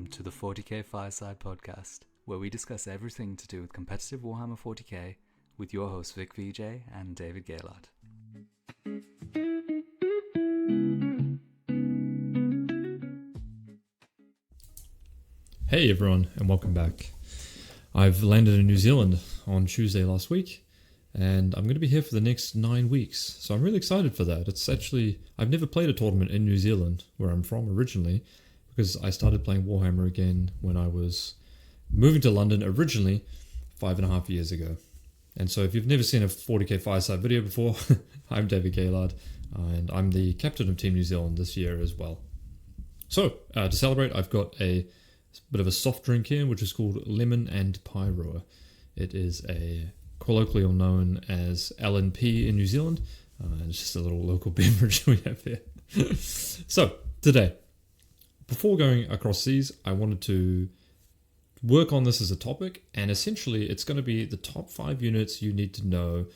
welcome to the 40k Fireside podcast, where we discuss everything to do with competitive Warhammer 40k with your hosts Vik VJ and David Gaylord. Hey everyone, and welcome back. I've landed in New Zealand on Tuesday last week, and I'm going to be here for the next 9 weeks, so I'm really excited for that. I've never played a tournament in New Zealand, where I'm from originally, because I started playing Warhammer again when I was moving to London originally 5.5 years ago. And so if you've never seen a 40k Fireside video before, I'm David Gaylord, and I'm the captain of Team New Zealand this year as well. So, to celebrate, I've got a bit of a soft drink here, which is called Lemon and Pyroa. It is colloquially known as LNP in New Zealand, and it's just a little local beverage we have here. So, today, before going across seas, I wanted to work on this as a topic, and essentially it's going to be the top 5 units you need to know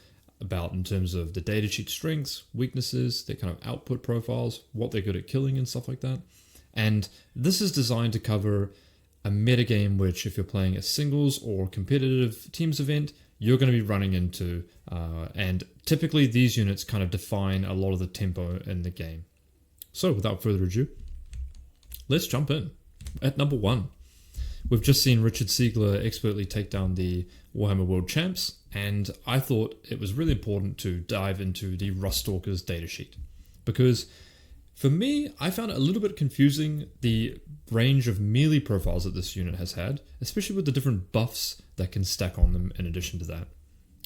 about in terms of the datasheet strengths, weaknesses, their kind of output profiles, what they're good at killing and stuff like that. And this is designed to cover a metagame which, if you're playing a singles or competitive teams event, you're going to be running into, and typically these units kind of define a lot of the tempo in the game. So without further ado, let's jump in. At number 1, we've just seen Richard Siegler expertly take down the Warhammer World Champs, and I thought it was really important to dive into the Ruststalkers datasheet, because for me, I found it a little bit confusing, the range of melee profiles that this unit has had, especially with the different buffs that can stack on them in addition to that.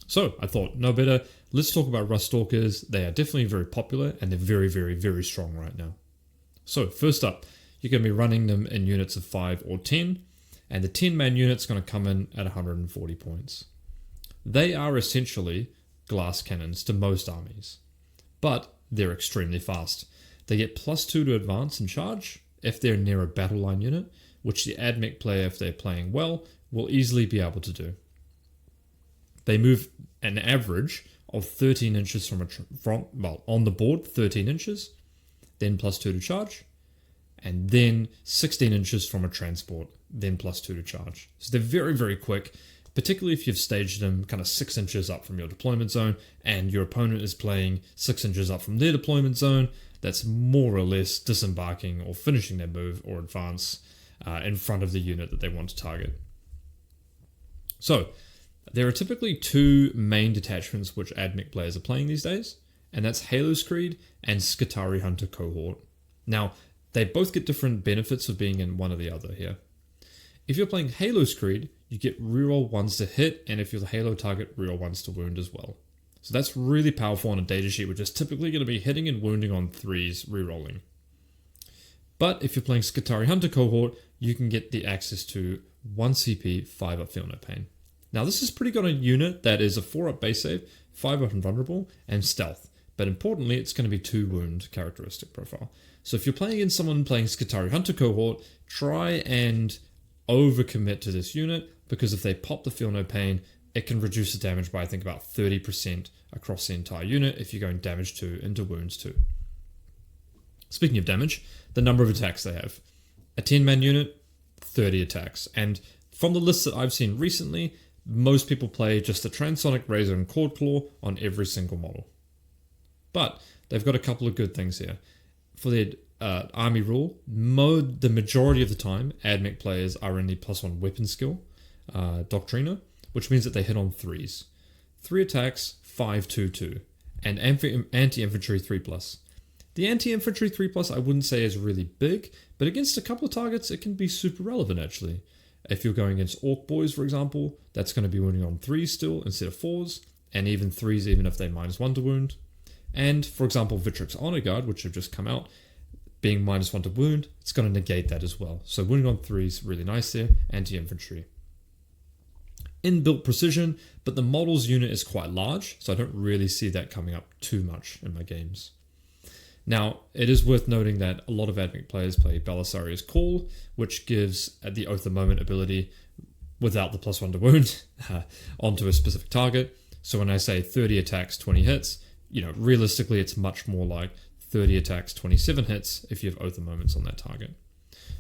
So I thought, no better, let's talk about Ruststalkers. They are definitely very popular, and they're very, very, very strong right now. So first up, you're going to be running them in units of 5 or 10, and the 10-man unit's going to come in at 140 points. They are essentially glass cannons to most armies, but they're extremely fast. They get +2 to advance and charge if they're near a battle line unit, which the AdMech player, if they're playing well, will easily be able to do. They move an average of 13 inches on the board, 13 inches, then +2 to charge, and then 16 inches from a transport, then +2 to charge. So they're very, very quick, particularly if you've staged them kind of 6 inches up from your deployment zone, and your opponent is playing 6 inches up from their deployment zone. That's more or less disembarking or finishing their move or advance in front of the unit that they want to target. So, there are typically 2 main detachments which AdMech players are playing these days, and that's Halo Screed and Skitarii Hunter Cohort. Now, they both get different benefits of being in one or the other here. If you're playing Halo Screed, you get reroll 1s to hit, and if you're the Halo target, reroll 1s to wound as well. So that's really powerful on a datasheet, which is typically going to be hitting and wounding on 3s, rerolling. But if you're playing Skitarii Hunter Cohort, you can get the access to 1 CP, 5 up Feel No Pain. Now this is pretty good on a unit that is a 4 up base save, 5 up invulnerable, and stealth. But importantly, it's going to be 2 wound characteristic profile. So if you're playing against someone playing Skitarii Hunter Cohort, try and overcommit to this unit, because if they pop the Feel No Pain, it can reduce the damage by, I think, about 30% across the entire unit if you're going damage 2 into wounds 2. Speaking of damage, the number of attacks they have. A 10-man unit, 30 attacks. And from the lists that I've seen recently, most people play just the Transonic Razor and Cord Claw on every single model. But they've got a couple of good things here. For their army rule, the majority of the time, AdMech players are in the +1 weapon skill, Doctrina, which means that they hit on 3s. 3 attacks, 5/2/2, and anti-infantry 3+. The anti-infantry 3+ I wouldn't say is really big, but against a couple of targets it can be super relevant actually. If you're going against Orc Boys, for example, that's going to be wounding on 3s still instead of 4s, and even 3s even if they -1 to wound. And for example, Victrix Honor Guard, which have just come out, being -1 to wound, it's going to negate that as well. So wounding on 3s, really nice there, anti-infantry. Inbuilt precision, but the model's unit is quite large, so I don't really see that coming up too much in my games. Now, it is worth noting that a lot of AdMech players play Belisarius Call, which gives the Oath of Moment ability without the +1 to wound onto a specific target. So when I say 30 attacks, 20 hits, realistically it's much more like 30 attacks, 27 hits if you have Oath of Moments on that target.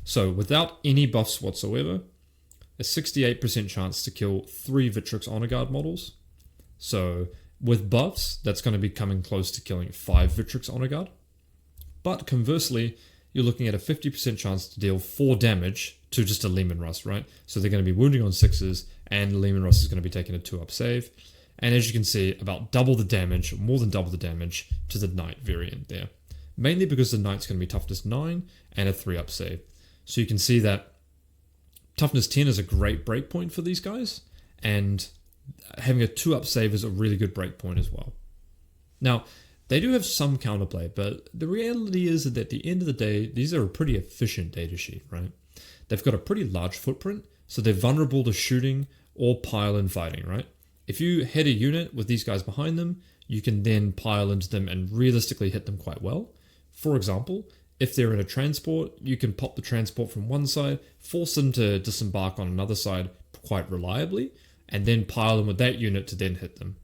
So without any buffs whatsoever, a 68% chance to kill 3 Victrix Honor Guard models. So with buffs, that's going to be coming close to killing 5 Victrix Honor Guard. But conversely, you're looking at a 50% chance to deal 4 damage to just a Leman Russ, right? So they're going to be wounding on 6s, and Leman Russ is going to be taking a 2-up save. And as you can see, about double the damage, more than double the damage to the Knight variant there. Mainly because the Knight's going to be Toughness 9 and a 3-up save. So you can see that Toughness 10 is a great breakpoint for these guys, and having a 2-up save is a really good breakpoint as well. Now, they do have some counterplay, but the reality is that at the end of the day, these are a pretty efficient datasheet, right? They've got a pretty large footprint, so they're vulnerable to shooting or pile in fighting, right? If you hit a unit with these guys behind them, you can then pile into them and realistically hit them quite well. For example, if they're in a transport, you can pop the transport from one side, force them to disembark on another side quite reliably, and then pile them with that unit to then hit them.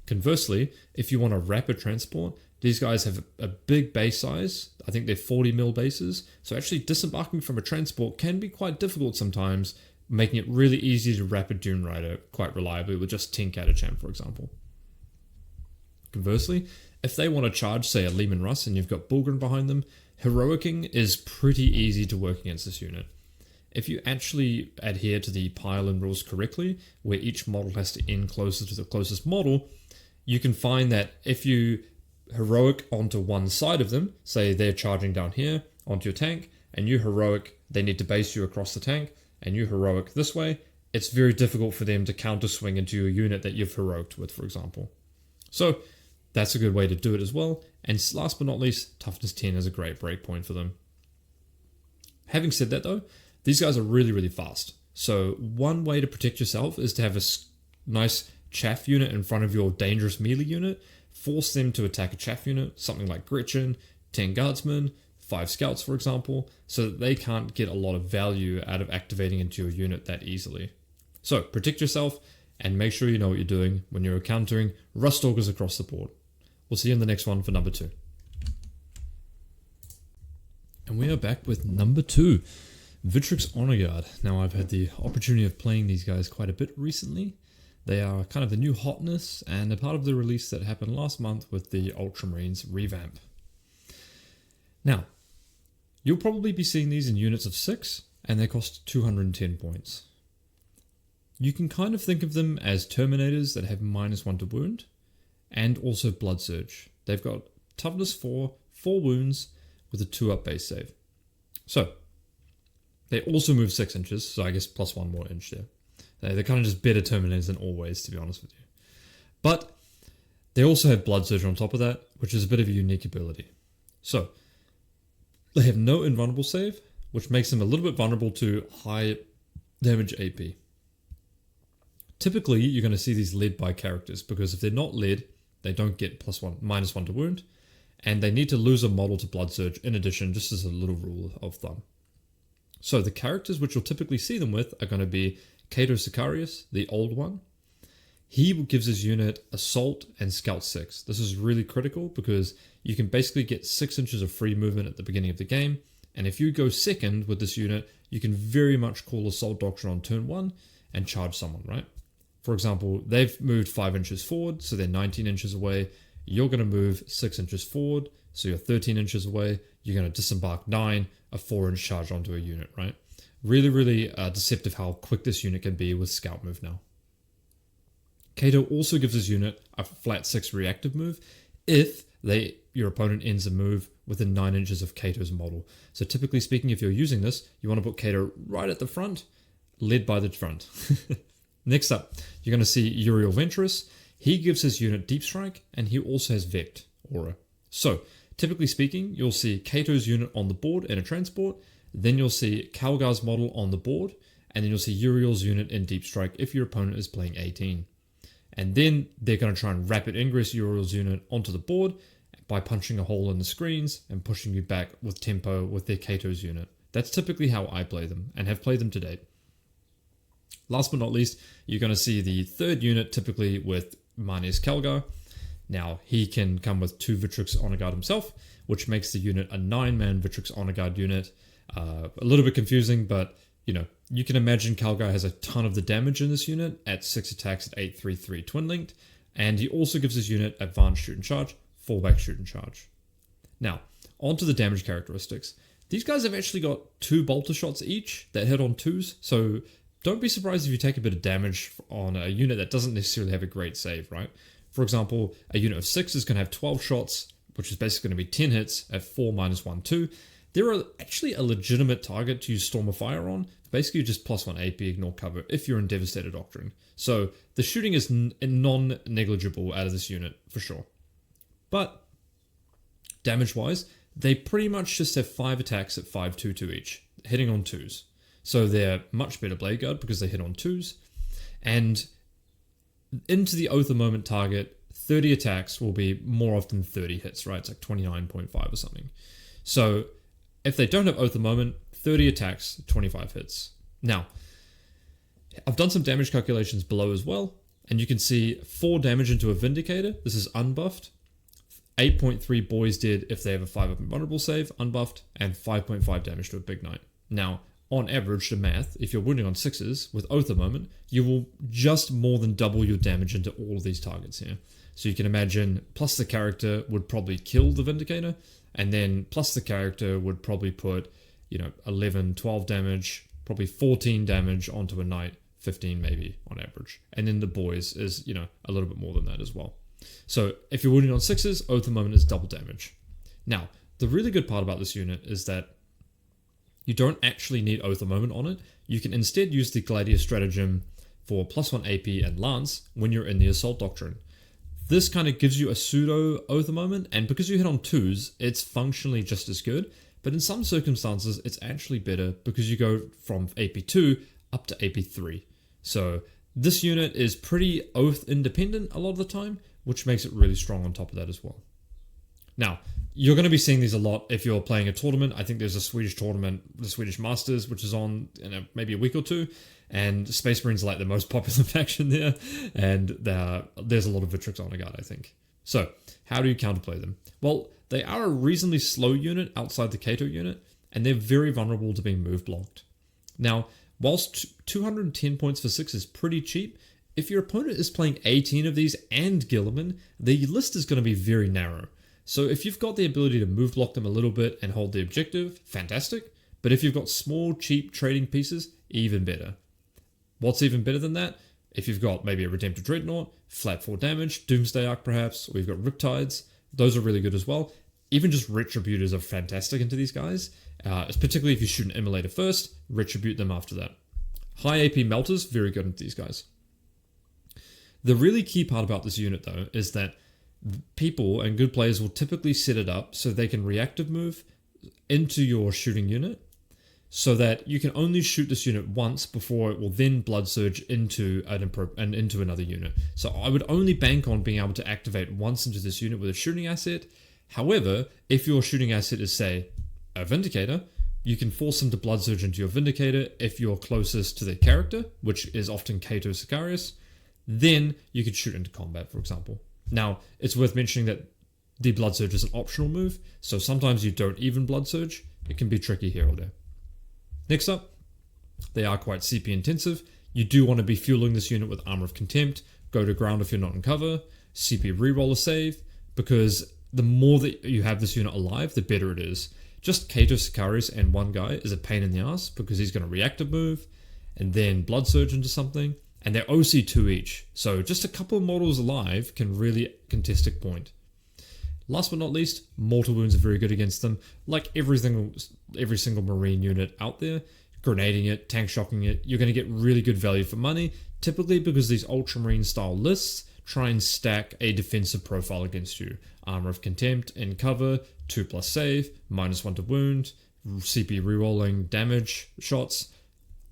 Conversely, if you want a rapid transport, these guys have a big base size. I think they're 40 mil bases. So actually disembarking from a transport can be quite difficult sometimes, making it really easy to rapid Dune Rider quite reliably with just 10 Catachamp, for example. Conversely, if they want to charge, say, a Leman Russ and you've got Bulgrin behind them, Heroicing is pretty easy to work against this unit. If you actually adhere to the pile-in rules correctly, where each model has to end closer to the closest model, you can find that if you heroic onto one side of them, say they're charging down here onto your tank, and you heroic, they need to base you across the tank, and you heroic this way, it's very difficult for them to counter swing into your unit that you've heroiced with, for example. So that's a good way to do it as well. And last but not least, Toughness 10 is a great breakpoint for them. Having said that though, these guys are really, really fast. So one way to protect yourself is to have a nice chaff unit in front of your dangerous melee unit. Force them to attack a chaff unit, something like Gretchen, 10 guardsmen, 5 scouts for example, so that they can't get a lot of value out of activating into your unit that easily. So protect yourself and make sure you know what you're doing when you're encountering Ruststalkers across the board. We'll see you in the next one for number 2. And we are back with number 2, Victrix Honor Guard. Now I've had the opportunity of playing these guys quite a bit recently. They are kind of the new hotness and a part of the release that happened last month with the Ultramarines revamp. Now, you'll probably be seeing these in units of 6 and they cost 210 points. You can kind of think of them as Terminators that have -1 to wound and also Blood Surge. They've got toughness 4, 4 wounds with a 2-up base save. So, they also move 6 inches, so I guess plus 1 more inch there. They're kind of just better Terminators than always, to be honest with you. But they also have Blood Surge on top of that, which is a bit of a unique ability. So, they have no invulnerable save, which makes them a little bit vulnerable to high damage AP. Typically, you're going to see these led by characters, because if they're not led, they don't get -1 to wound, and they need to lose a model to Blood Surge in addition, just as a little rule of thumb. So the characters which you'll typically see them with are going to be Cato Sicarius, the old one. He gives his unit Assault and Scout 6. This is really critical because you can basically get 6 inches of free movement at the beginning of the game, and if you go second with this unit, you can very much call Assault Doctrine on turn 1 and charge someone, right? For example, they've moved 5 inches forward, so they're 19 inches away. You're going to move 6 inches forward, so you're 13 inches away. You're going to disembark 9, a 4-inch charge onto a unit, right? Really, really deceptive how quick this unit can be with Scout move now. Cato also gives his unit a flat 6 reactive move if your opponent ends a move within 9 inches of Cato's model. So typically speaking, if you're using this, you want to put Cato right at the front, led by the front. Next up, you're going to see Uriel Venturous. He gives his unit Deep Strike, and he also has Vect aura. So, typically speaking, you'll see Cato's unit on the board in a transport, then you'll see Calgar's model on the board, and then you'll see Uriel's unit in Deep Strike if your opponent is playing 18. And then they're going to try and rapid ingress Uriel's unit onto the board by punching a hole in the screens and pushing you back with tempo with their Cato's unit. That's typically how I play them, and have played them to date. Last but not least, you're going to see the third unit typically with Manius Calgar. Now, he can come with 2 Victrix Honor Guard himself, which makes the unit a 9-man Victrix Honor Guard unit. A little bit confusing, but you can imagine Calgar has a ton of the damage in this unit at 6 attacks at 833 twin linked, and he also gives his unit advanced shoot and charge, fallback shoot and charge. Now, onto the damage characteristics. These guys have actually got 2 bolter shots each that hit on 2s, so don't be surprised if you take a bit of damage on a unit that doesn't necessarily have a great save, right? For example, a unit of 6 is going to have 12 shots, which is basically going to be 10 hits at 4 minus 1, 2. They're actually a legitimate target to use Storm of Fire on. Basically, just +1 AP, ignore cover if you're in Devastator Doctrine. So the shooting is non-negligible out of this unit, for sure. But damage-wise, they pretty much just have 5 attacks at 5/2/2 each, hitting on 2s. So they're much better Blade Guard because they hit on 2s. And into the Oath of Moment target, 30 attacks will be more often 30 hits, right? It's like 29.5 or something. So if they don't have Oath of Moment, 30 attacks, 25 hits. Now, I've done some damage calculations below as well, and you can see 4 damage into a Vindicator. This is unbuffed. 8.3 Boyz did if they have a 5 up invulnerable save, unbuffed, and 5.5 damage to a Big Knight. Now, on average, the math, if you're wounding on 6s with Oath of Moment, you will just more than double your damage into all of these targets here. So you can imagine, plus the character would probably kill the Vindicator, and then plus the character would probably put, 11, 12 damage, probably 14 damage onto a Knight, 15 maybe on average. And then the Boyz is, a little bit more than that as well. So if you're wounding on 6s, Oath of Moment is double damage. Now, the really good part about this unit is that you don't actually need Oath of Moment on it. You can instead use the Gladius Stratagem for +1 AP and Lance when you're in the Assault Doctrine. This kind of gives you a pseudo Oath of Moment, and because you hit on 2s, it's functionally just as good, but in some circumstances, it's actually better because you go from AP2 up to AP3. So this unit is pretty Oath independent a lot of the time, which makes it really strong on top of that as well. Now, you're going to be seeing these a lot if you're playing a tournament. I think there's a Swedish tournament, the Swedish Masters, which is on in maybe a week or two, and Space Marines are like the most popular faction there, and there's a lot of Victrix Honor Guard, I think. So, how do you counterplay them? Well, they are a reasonably slow unit outside the Kato unit, and they're very vulnerable to being move blocked. Now, whilst 210 points for 6 is pretty cheap, if your opponent is playing 18 of these and Gilliman, the list is going to be very narrow. So if you've got the ability to move block them a little bit and hold the objective, fantastic. But if you've got small, cheap trading pieces, even better. What's even better than that? If you've got maybe a Redemptor Dreadnought, flat 4 damage, Doomsday Arc perhaps, or you've got Riptides, those are really good as well. Even just Retributors are fantastic into these guys, particularly if you shoot an Immolator first, Retribute them after that. High AP Melters, very good into these guys. The really key part about this unit though is that people and good players will typically set it up so they can reactive move into your shooting unit so that you can only shoot this unit once before it will then blood surge into another unit. So I would only bank on being able to activate once into this unit with a shooting asset. However, if your shooting asset is, say, a Vindicator, you can force them to blood surge into your Vindicator if you're closest to their character, which is often Kato Sicarius. Then you could shoot into combat, for example. Now, it's worth mentioning that the blood surge is an optional move, so sometimes you don't even blood surge. It can be tricky here or there. Next up, they are quite CP intensive. You do want to be fueling this unit with Armor of Contempt, go to ground if you're not in cover, CP reroll a save, because the more that you have this unit alive, the better it is. Just Kato Sicarius and one guy is a pain in the ass because he's going to reactive move and then blood surge into something, and they're OC2 each, so just a couple of models alive can really contest a point. Last but not least, mortal wounds are very good against them. Like every single Marine unit out there, grenading it, tank shocking it, you're going to get really good value for money, typically because these Ultramarine style lists try and stack a defensive profile against you. Armor of Contempt in cover, 2+ save, -1 to wound, CP rerolling damage shots.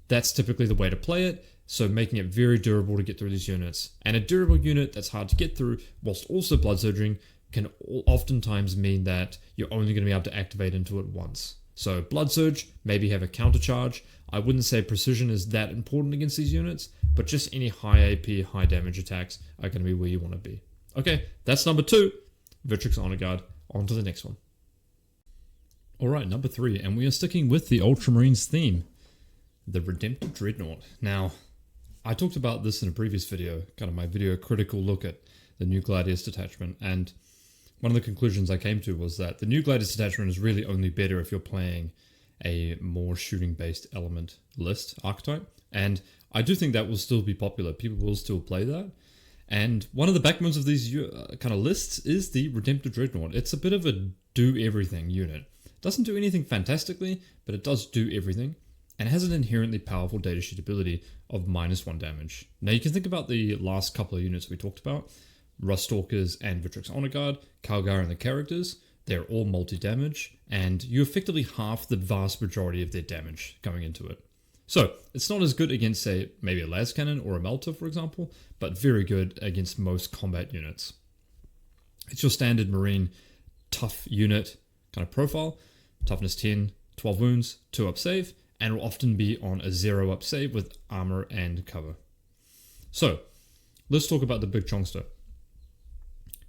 That's typically the way to play it, so making it very durable to get through these units. And a durable unit that's hard to get through whilst also blood surging can oftentimes mean that you're only going to be able to activate into it once. So blood surge, maybe have a counter charge. I wouldn't say precision is that important against these units, but just any high AP, high damage attacks are going to be where you want to be. Okay, that's number 2, Victrix Honor Guard. On to the next one. Alright, number 3, and we are sticking with the Ultramarines theme, the Redemptor Dreadnought. Now, I talked about this in a previous video, kind of my video critical look at the new Gladius detachment, and one of the conclusions I came to was that the new Gladius detachment is really only better if you're playing a more shooting-based element list archetype, and I do think that will still be popular. People will still play that. And one of the backbones of these kind of lists is the Redemptor Dreadnought. It's a bit of a do-everything unit. It doesn't do anything fantastically, but it does do everything, and it has an inherently powerful datasheet ability of -1 damage. Now you can think about the last couple of units we talked about, Ruststalkers and Victrix Honor Guard, Calgar and the characters. They're all multi-damage, and you effectively half the vast majority of their damage going into it. So, it's not as good against, say, maybe a las cannon or a melter, for example, but very good against most combat units. It's your standard marine tough unit kind of profile, toughness 10, 12 wounds, 2 up save, and will often be on a 0 up save with armor and cover. So, let's talk about the big chongster.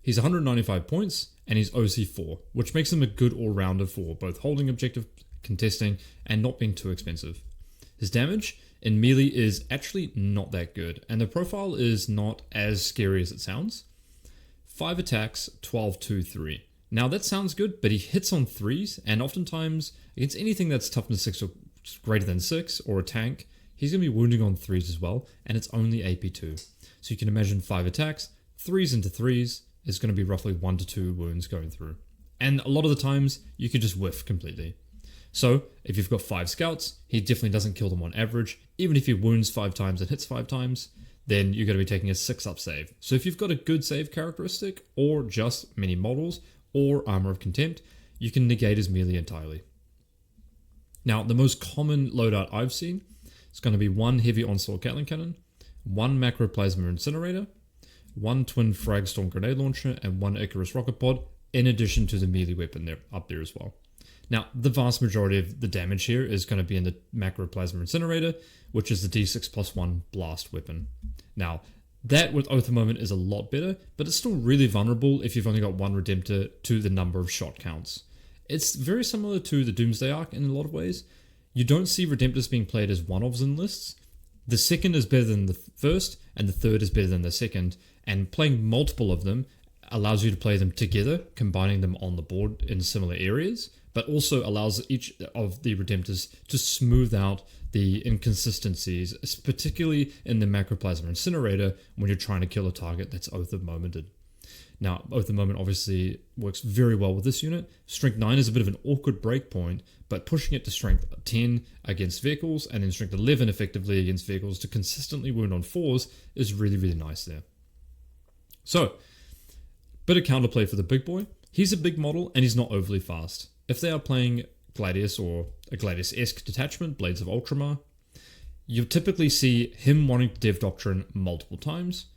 He's 195 points, and he's OC4, which makes him a good all-rounder for both holding objective, contesting, and not being too expensive. His damage in melee is actually not that good, and the profile is not as scary as it sounds. 5 attacks, 12, 2, 3. Now that sounds good, but he hits on 3s, and oftentimes against anything that's toughness 6 or greater than 6, or a tank, he's going to be wounding on 3s as well, and it's only AP2. So you can imagine 5 attacks, 3s into 3s, is going to be roughly 1 to 2 wounds going through. And a lot of the times, you can just whiff completely. So, if you've got 5 scouts, he definitely doesn't kill them on average. Even if he wounds 5 times and hits 5 times, then you're going to be taking a 6 up save. So if you've got a good save characteristic, or just many models, or Armor of Contempt, you can negate his melee entirely. Now, the most common loadout I've seen is going to be 1 heavy onslaught Gatling cannon, 1 macroplasma incinerator, 1 twin frag storm grenade launcher, and 1 Icarus rocket pod, in addition to the melee weapon there up there as well. Now, the vast majority of the damage here is going to be in the macroplasma incinerator, which is the D6+1 blast weapon. Now, that with Oath of Moment is a lot better, but it's still really vulnerable if you've only got 1 Redemptor to the number of shot counts. It's very similar to the Doomsday Arc in a lot of ways. You don't see Redemptors being played as one-offs in lists. The second is better than the first, and the third is better than the second, and playing multiple of them allows you to play them together, combining them on the board in similar areas, but also allows each of the Redemptors to smooth out the inconsistencies, particularly in the macroplasma incinerator when you're trying to kill a target that's Oath of Momented. Now, Oath of Moment obviously works very well with this unit. Strength 9 is a bit of an awkward breakpoint, but pushing it to Strength 10 against vehicles and then Strength 11 effectively against vehicles to consistently wound on 4s is really, really nice there. So, bit of counterplay for the big boy. He's a big model and he's not overly fast. If they are playing Gladius or a Gladius-esque detachment, Blades of Ultramar, you'll typically see him wanting to Dev Doctrine multiple times,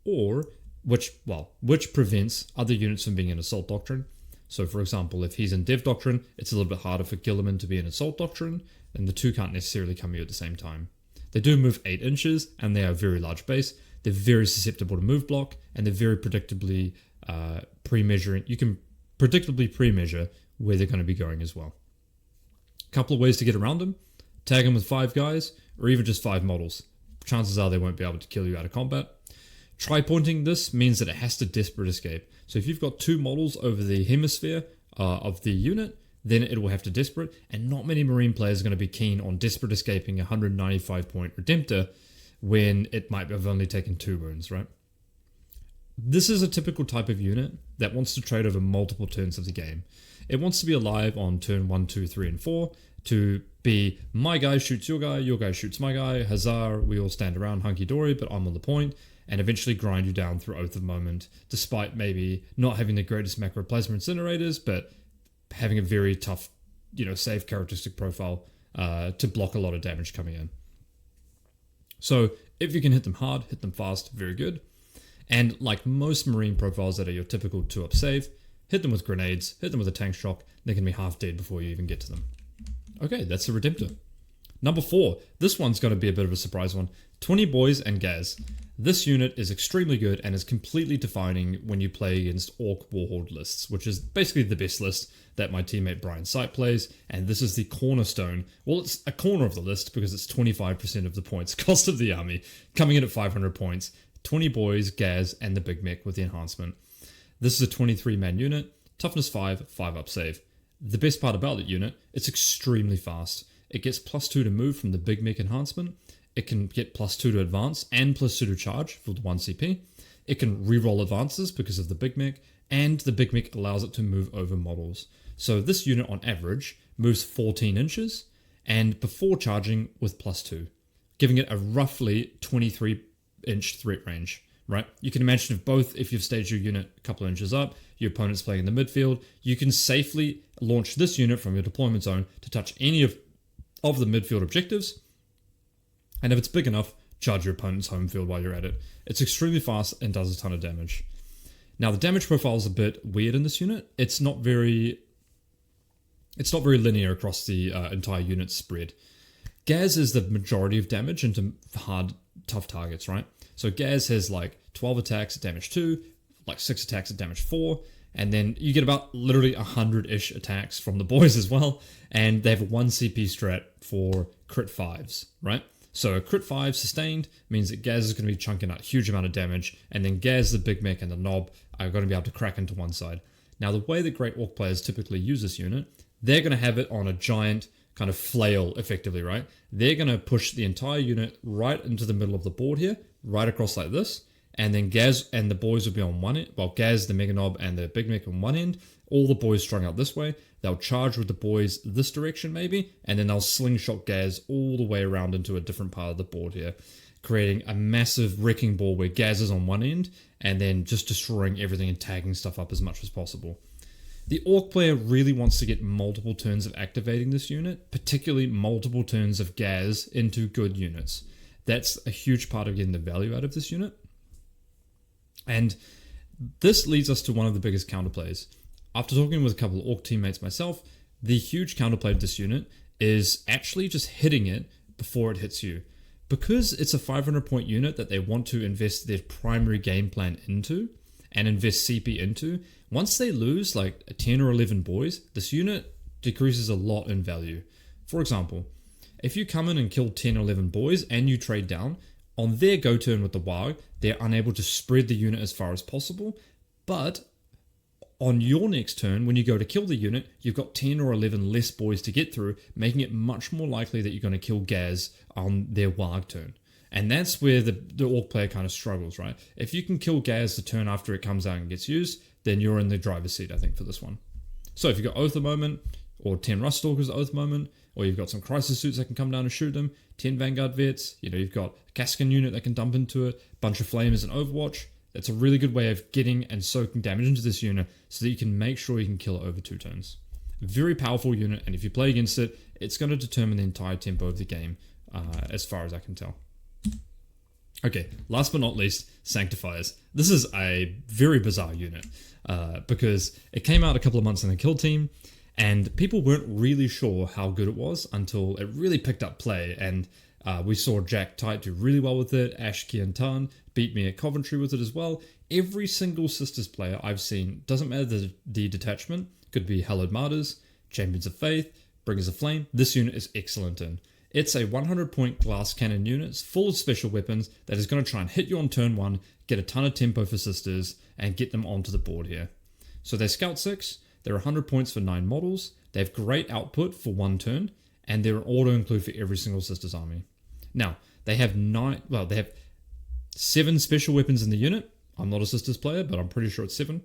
or which prevents other units from being in Assault Doctrine. So for example, if he's in Dev Doctrine, it's a little bit harder for Gilliman to be in Assault Doctrine, and the two can't necessarily come here at the same time. They do move 8 inches, and they are a very large base. They're very susceptible to move block, and they're very predictably pre-measuring. You can predictably pre-measure where they're going to be going as well. A couple of ways to get around them. Tag them with 5 guys, or even just 5 models. Chances are they won't be able to kill you out of combat. Tri-pointing this means that it has to Desperate Escape. So if you've got 2 models over the hemisphere of the unit, then it will have to Desperate, and not many Marine players are going to be keen on Desperate Escaping a 195 point Redemptor when it might have only taken 2 wounds, right? This is a typical type of unit that wants to trade over multiple turns of the game. It wants to be alive on turn 1, 2, 3, and 4 to be my guy shoots your guy shoots my guy, huzzah, we all stand around hunky-dory, but I'm on the point, and eventually grind you down through Oath of Moment, despite maybe not having the greatest macroplasma incinerators, but having a very tough, save characteristic profile to block a lot of damage coming in. So if you can hit them hard, hit them fast, very good. And like most Marine profiles that are your typical 2-up save, hit them with grenades, hit them with a tank shock, they can be half dead before you even get to them. Okay, that's the Redemptor. Number 4, this one's going to be a bit of a surprise one. 20 Boyz and Ghaz. This unit is extremely good and is completely defining when you play against Orc Warhorde lists, which is basically the best list that my teammate Brian Sight plays, and this is the cornerstone. Well, it's a corner of the list because it's 25% of the points cost of the army, coming in at 500 points, 20 Boyz, Ghaz, and the Big Mech with the enhancement. This is a 23-man unit, toughness 5, 5-up save. The best part about the unit, it's extremely fast. It gets +2 to move from the Big Mech enhancement. It can get +2 to advance and +2 to charge for the 1 CP. It can reroll advances because of the Big Mech, and the Big Mech allows it to move over models. So this unit on average moves 14 inches and before charging with +2, giving it a roughly 23-inch threat range, right? You can imagine if you've staged your unit a couple of inches up, your opponent's playing in the midfield, you can safely launch this unit from your deployment zone to touch any of the midfield objectives. And if it's big enough, charge your opponent's home field while you're at it. It's extremely fast and does a ton of damage. Now the damage profile is a bit weird in this unit. It's not very linear across the entire unit spread. Ghaz is the majority of damage into hard, tough targets, right? So Ghaz has like 12 attacks at damage 2, like 6 attacks at damage 4, and then you get about literally 100-ish attacks from the Boyz as well, and they have a 1 CP strat for crit 5s, right? So a crit 5 sustained means that Ghaz is going to be chunking out a huge amount of damage, and then Ghaz, the Big Mech, and the Knob are going to be able to crack into one side. Now the way that Great Orc players typically use this unit, they're going to have it on a giant kind of flail effectively, right? They're going to push the entire unit right into the middle of the board here, right across like this, and then Ghaz and the Boyz will be on one end, well Ghaz, the Mega Knob, and the Big Mech on one end, all the Boyz strung out this way. They'll charge with the Boyz this direction maybe, and then they'll slingshot Ghaz all the way around into a different part of the board here, creating a massive wrecking ball where Ghaz is on one end, and then just destroying everything and tagging stuff up as much as possible. The Orc player really wants to get multiple turns of activating this unit, particularly multiple turns of Ghaz into good units. That's a huge part of getting the value out of this unit. And this leads us to one of the biggest counterplays. After talking with a couple of Orc teammates myself, the huge counterplay of this unit is actually just hitting it before it hits you. Because it's a 500 point unit that they want to invest their primary game plan into and invest CP into, once they lose like 10 or 11 Boyz, this unit decreases a lot in value. For example, if you come in and kill 10 or 11 Boyz and you trade down, on their go turn with the Warg, they're unable to spread the unit as far as possible, but on your next turn, when you go to kill the unit, you've got 10 or 11 less Boyz to get through, making it much more likely that you're going to kill Ghaz on their Warg turn. And that's where the Orc player kind of struggles, right? If you can kill Ghaz the turn after it comes out and gets used, then you're in the driver's seat, I think, for this one. So if you've got Oath a moment, or 10 Ruststalkers Oath moment, or you've got some Crisis Suits that can come down and shoot them, 10 Vanguard Vets, you've got a Kaskin unit that can dump into it, bunch of Flamers and Overwatch. That's a really good way of getting and soaking damage into this unit so that you can make sure you can kill it over 2 turns. Very powerful unit, and if you play against it, it's going to determine the entire tempo of the game, as far as I can tell. Okay, last but not least, Sanctifiers. This is a very bizarre unit, because it came out a couple of months in the kill team, and people weren't really sure how good it was until it really picked up play, and we saw Jack Tite do really well with it. Ash Kian Tan beat me at Coventry with it as well. Every single Sisters player I've seen, doesn't matter the detachment, could be Hallowed Martyrs, Champions of Faith, Bringers of Flame, this unit is excellent in. It's a 100 point glass cannon unit full of special weapons that is going to try and hit you on turn 1, get a ton of tempo for Sisters, and get them onto the board here. So they're Scout 6, they're 100 points for 9 models, they have great output for 1 turn, and they're an auto-include for every single Sisters army. Now, they have 7 special weapons in the unit. I'm not a Sisters player, but I'm pretty sure it's 7.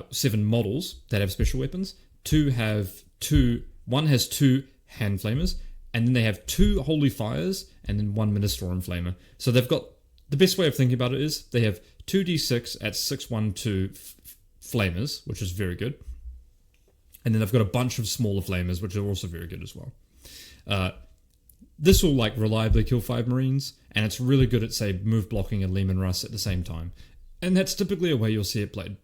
7 models that have special weapons. One has 2 Hand Flamers, and then they have 2 Holy Fires, and then 1 Ministorum Flamer. So they've got, the best way of thinking about it is, they have 2d6 at 612 Flamers, which is very good. And then they've got a bunch of smaller Flamers, which are also very good as well. This will reliably kill 5 Marines, and it's really good at, say, move blocking and Lehman Russ at the same time. And that's typically a way you'll see it played.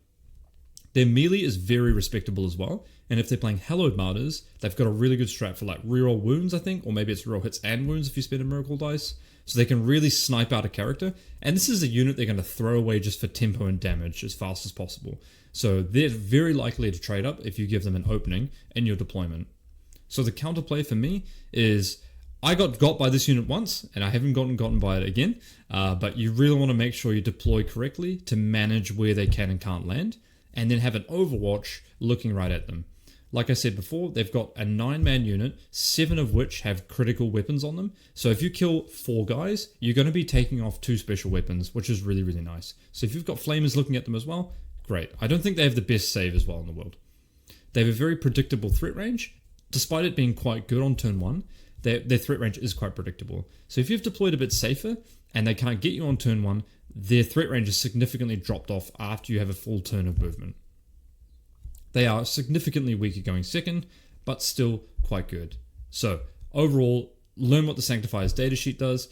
Their melee is very respectable as well, and if they're playing Hallowed Martyrs, they've got a really good strat for reroll wounds, I think, or maybe it's reroll hits and wounds if you spend a Miracle Dice. So they can really snipe out a character. And this is a unit they're going to throw away just for tempo and damage as fast as possible. So they're very likely to trade up if you give them an opening in your deployment. So the counterplay for me is, I got by this unit once, and I haven't gotten by it again, but you really want to make sure you deploy correctly to manage where they can and can't land, and then have an Overwatch looking right at them. Like I said before, they've got a 9-man unit, 7 of which have critical weapons on them. So if you kill 4 guys, you're going to be taking off 2 special weapons, which is really, really nice. So if you've got flamers looking at them as well, great. I don't think they have the best save as well in the world. They have a very predictable threat range. Despite it being quite good on turn 1, their threat range is quite predictable. So if you've deployed a bit safer and they can't get you on turn 1, their threat range is significantly dropped off after you have a full turn of movement. They are significantly weaker going second, but still quite good. So overall, learn what the Sanctifiers datasheet does,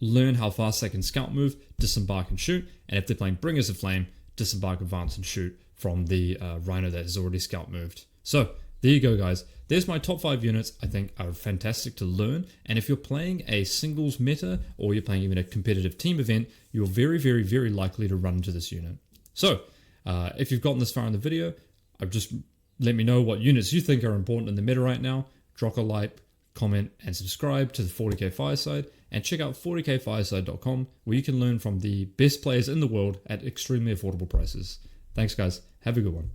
learn how fast they can scout move, disembark and shoot, and if they're playing Bringers of Flame, disembark, advance and shoot from the Rhino that has already scout moved. So there you go, guys. There's my top 5 units I think are fantastic to learn, and if you're playing a singles meta or you're playing even a competitive team event, you're very, very, very likely to run into this unit. So if you've gotten this far in the video, just let me know what units you think are important in the meta right now. Drop a like, comment, and subscribe to the 40k Fireside, and check out 40kfireside.com where you can learn from the best players in the world at extremely affordable prices. Thanks, guys. Have a good one.